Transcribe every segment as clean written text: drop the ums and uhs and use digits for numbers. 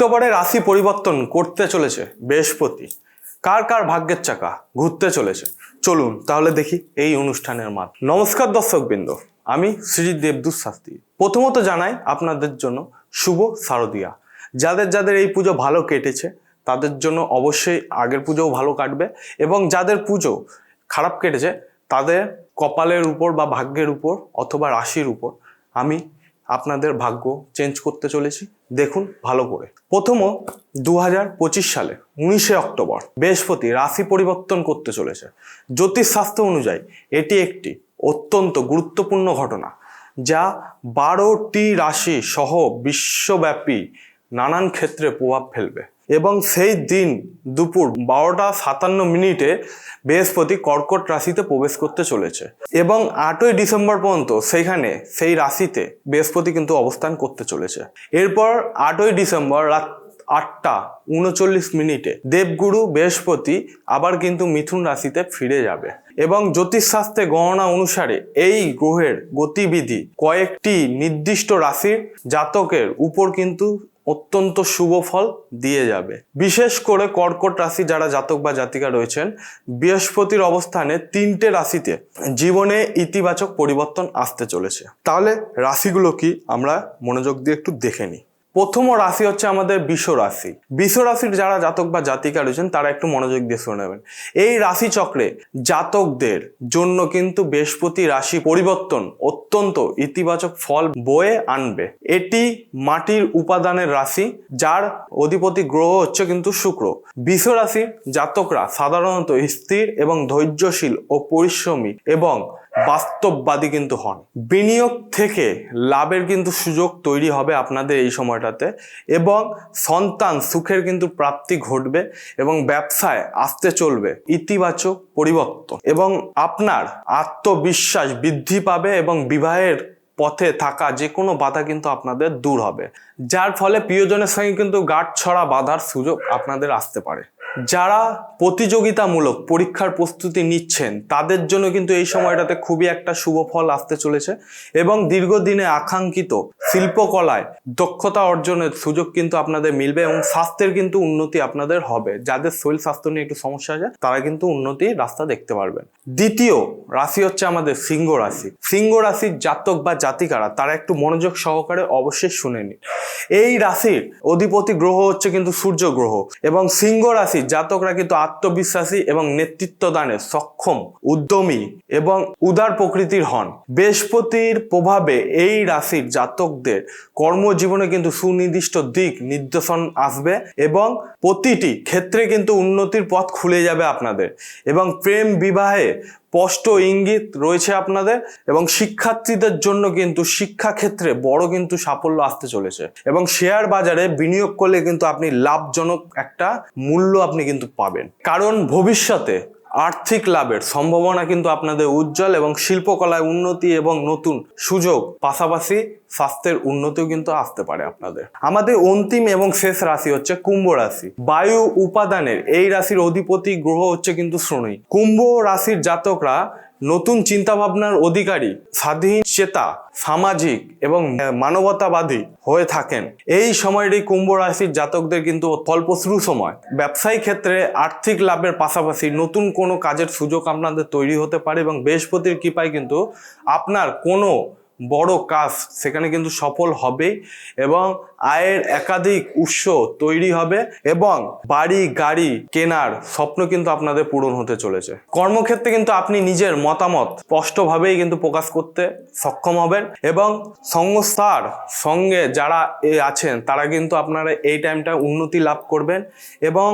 অক্টোবরে রাশি পরিবর্তন করতে চলেছে বৃহস্পতি। কার কার ভাগ্যের চাকা ঘুরতে চলেছে, চলুন তাহলে দেখি এই অনুষ্ঠানের মাধ্যমে। নমস্কার দর্শকবৃন্দ, আমি শ্রী দেবদূত শাস্ত্রী। প্রথমত জানাই আপনাদের জন্য শুভ শারদিয়া। যাদের যাদের এই পুজো ভালো কেটেছে তাদের জন্য অবশ্যই আগের পুজোও ভালো কাটবে, এবং যাদের পুজো খারাপ কেটেছে তাদের কপালের উপর বা ভাগ্যের উপর অথবা রাশির উপর আমি আপনাদের ভাগ্য চেঞ্জ করতে চলেছি। দেখুন ভালো করে। প্রথম 2025 সালে 19শে অক্টোবর বৃহস্পতি রাশি পরিবর্তন করতে চলেছে। জ্যোতিষশাস্ত্র অনুযায়ী এটি একটি অত্যন্ত গুরুত্বপূর্ণ ঘটনা, যা 12টি রাশি সহ বিশ্বব্যাপী নানান ক্ষেত্রে প্রভাব ফেলবে। এবং সেই দিন দুপুর 12:57 বৃহস্পতি কর্কট রাশিতে প্রবেশ করতে চলেছে, এবং 8ই ডিসেম্বর পর্যন্ত সেই রাশিতে বৃহস্পতি কিন্তু অবস্থান করতে চলেছে। এরপর 8ই ডিসেম্বর রাত 8:39 দেবগুরু বৃহস্পতি আবার কিন্তু মিথুন রাশিতে ফিরে যাবে। এবং জ্যোতিষশাস্ত্রে গণনা অনুসারে এই গ্রহের গতিবিধি কয়েকটি নির্দিষ্ট রাশির জাতকের উপর কিন্তু অত্যন্ত শুভ ফল দিয়ে যাবে। বিশেষ করে কর্কট রাশি যারা জাতক বা জাতিকা রয়েছেন, বৃহস্পতির অবস্থানে 3টে রাশিতে জীবনে ইতিবাচক পরিবর্তন আসতে চলেছে। তাহলে রাশিগুলো কি আমরা মনোযোগ দিয়ে একটু দেখে নিই। প্রথম রাশি হচ্ছে আমাদের বৃষ রাশি। বৃষ রাশির যারা জাতক বা জাতিকা রয়েছেন তারা একটু মনোযোগ দিয়ে শুনে নেবেন। এই রাশি চক্রে জাতকদের জন্য কিন্তু বৃহস্পতি রাশি পরিবর্তন অত্যন্ত ইতিবাচক ফল বয়ে আনবে। এটি মাটির উপাদানের রাশি, যার অধিপতি গ্রহ হচ্ছে কিন্তু শুক্র। বৃষ রাশির জাতকরা সাধারণত স্থির এবং ধৈর্যশীল ও পরিশ্রমী এবং বাস্তববাদী কিন্তু হন। বিনিয়োগ থেকে লাভের কিন্তু সুযোগ তৈরি হবে আপনাদের এই সময়টাতে, এবং সন্তান সুখের কিন্তু প্রাপ্তি ঘটবে, এবং ব্যবসায় আসতে চলবে ইতিবাচক পরিবর্তন, এবং আপনার আত্মবিশ্বাস বৃদ্ধি পাবে, এবং বিবাহের পথে থাকা যে কোনো বাধা কিন্তু আপনাদের দূর হবে, যার ফলে প্রিয়জনের সঙ্গে কিন্তু গাঁটছড়া বাঁধার সুযোগ আপনাদের আসতে পারে। যারা প্রতিযোগিতামূলক পরীক্ষার প্রস্তুতি নিচ্ছেন তাদের জন্য কিন্তু এই সময়টাতে খুবই একটা শুভ ফল আসতে চলেছে, এবং দীর্ঘদিনে আকাঙ্ক্ষিত শিল্পকলায় দক্ষতা অর্জনের সুযোগ কিন্তু আপনাদের মিলবে, এবং স্বাস্থ্যের কিন্তু উন্নতি আপনাদের হবে। যাদের শরীর স্বাস্থ্য নিয়ে একটু সমস্যা আছে তারা কিন্তু উন্নতির রাস্তা দেখতে পারবেন। দ্বিতীয় রাশি হচ্ছে আমাদের সিংহ রাশি। সিংহ রাশির জাতক বা জাতিকারা তারা একটু মনোযোগ সহকারে অবশ্যই শুনে নিন। এই রাশির অধিপতি গ্রহ হচ্ছে কিন্তু সূর্য গ্রহ, এবং সিংহ রাশি জাতকরা কিন্তু আত্মবিশ্বাসী এবং নেতৃত্ব দানে সক্ষম, উদ্যমী এবং উদার প্রকৃতির হন। বৃহস্পতির প্রভাবে এই রাশির জাতকদের কর্মজীবনে কিন্তু সুনির্দিষ্ট দিক নির্দেশন আসবে, এবং প্রতিটি ক্ষেত্রে কিন্তু উন্নতির পথ খুলে যাবে আপনাদের, এবং প্রেম বিবাহে স্পষ্ট ইঙ্গিত রয়েছে আপনাদের, এবং শিক্ষার্থীদের জন্য কিন্তু শিক্ষা ক্ষেত্রে বড় কিন্তু সাফল্য আসতে চলেছে, এবং শেয়ার বাজারে বিনিয়োগ করলে কিন্তু আপনি লাভজনক একটা মূল্য আপনি কিন্তু পাবেন। কারণ ভবিষ্যতে আর্থিক লাভের সম্ভাবনা কিন্তু আপনাদের উজ্জ্বল, এবং শিল্পকলায় উন্নতি এবং নতুন সুযোগ, পাশাপাশি স্বাস্থ্যের উন্নতিও কিন্তু আসতে পারে আপনাদের। আমাদের অন্তিম এবং শেষ রাশি হচ্ছে কুম্ভ রাশি। বায়ু উপাদানের এই রাশির অধিপতি গ্রহ হচ্ছে কিন্তু শনি। কুম্ভ রাশির জাতকরা নতুন চিন্তাভাবনার অধিকারী, স্বাধীন চেতা, সামাজিক এবং মানবতাবাদী হয়ে থাকেন। এই সময়টি কুম্ভ রাশির জাতকদের কিন্তু ফলপ্রসূ সময়। ব্যবসায়ী ক্ষেত্রে আর্থিক লাভের পাশাপাশি নতুন কোনো কাজের সুযোগ আপনাদের তৈরি হতে পারে, এবং বৃহস্পতির কৃপায় কিন্তু আপনার কোনো বড় কাজ সেখানে কিন্তু সফল হবেই, এবং আয়ের একাধিক উৎস তৈরি হবে, এবং বাড়ি গাড়ি কেনার স্বপ্ন কিন্তু আপনাদের পূরণ হতে চলেছে। কর্মক্ষেত্রে কিন্তু আপনি নিজের মতামত স্পষ্টভাবেই কিন্তু প্রকাশ করতে সক্ষম হবেন, এবং সংস্থার সঙ্গে যারা আছেন তারা কিন্তু আপনারা এই টাইমটা উন্নতি লাভ করবেন, এবং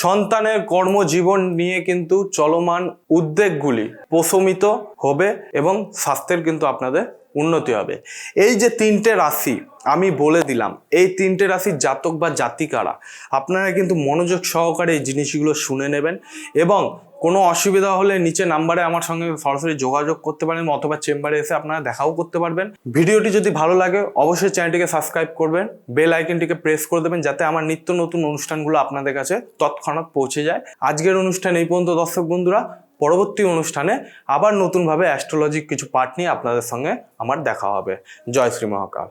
সন্তানের কর্মজীবন নিয়ে কিন্তু চলমান উদ্বেগগুলি প্রশমিত হবে, এবং স্বাস্থ্যের কিন্তু আপনাদের উন্নতি হবে। এই যে 3টে রাশি আমি বলে দিলাম, এই 3টে রাশির জাতক বা জাতিকারা আপনারা কিন্তু মনোযোগ সহকারে এই জিনিসগুলো শুনে নেবেন, এবং কোনো অসুবিধা হলে নিচে নাম্বারে আমার সঙ্গে সরাসরি যোগাযোগ করতে পারেন, অথবা চেম্বারে এসে আপনারা দেখাও করতে পারবেন। ভিডিওটি যদি ভালো লাগে অবশ্যই চ্যানেলটিকে সাবস্ক্রাইব করবেন, বেল আইকনটিকে প্রেস করে দেবেন, যাতে আমার নিত্য নতুন অনুষ্ঠানগুলো আপনাদের কাছে তৎক্ষণাৎ পৌঁছে যায়। আজকের অনুষ্ঠান এই পর্যন্ত দর্শক বন্ধুরা। পরবর্তী অনুষ্ঠানে আবার নতুনভাবে অ্যাস্ট্রোলজিক কিছু পার্ট নিয়ে আপনাদের সঙ্গে আমার দেখা হবে। জয় শ্রী মহাকাল।